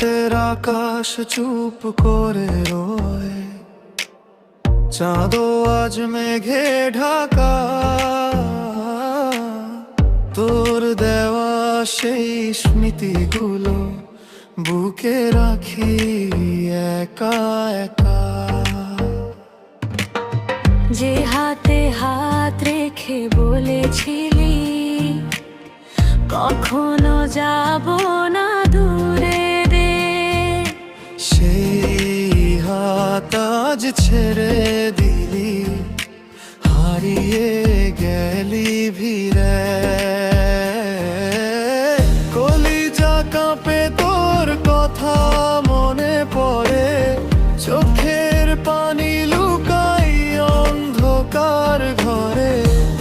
রাতের আকাশ চুপ করে রয়, চাঁদও আজ মেঘে ঢাকা। তোর দেওয়া সেই স্মৃতিগুলো বুকে রাখি একা একা। যে হাতে হাত রেখে বলেছিলি কখনো যাব না দূরে রে, সেই হাত আজ ছেড়ে দিলি, হারিয়ে গেলি ভিড়ে। কলিজা কাঁপে তোর কথা মনে পড়ে, চোখের পানি লুকাই অন্ধকার ঘরে।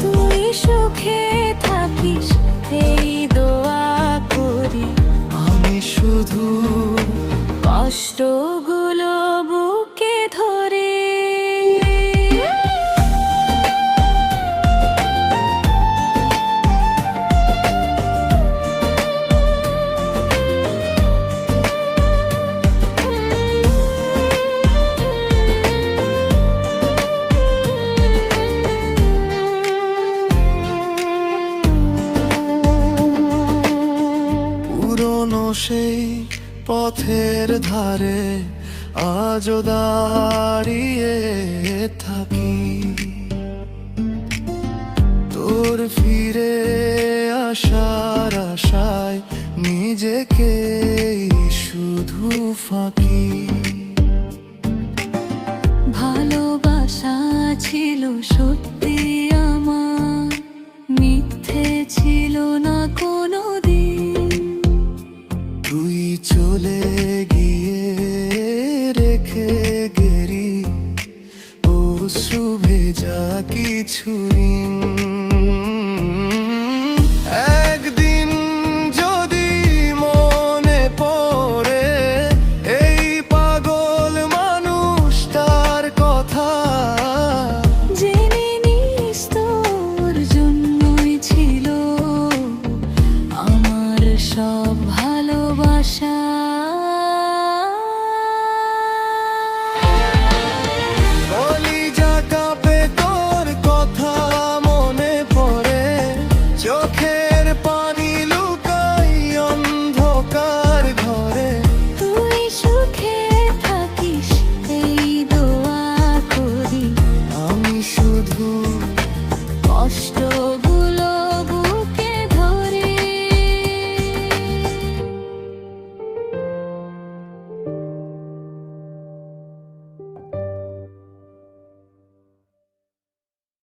তুই সুখে থাকিস এই দোয়া করি, আমি শুধু কষ্টগুলো বুকে ধরে। পুরনো সেই পথের ধারে আজও দাঁড়িয়ে থাকি, তোর ফিরে আসার আশায় নিজেকে শুধু ফাঁকি। ভালোবাসা ছিল সত্যি আমার, মিথ্যে ছিল না কোনো দিন। তুই চলে গিয়ে রেখে গেলি ও ভেজা কিছু ঋণ।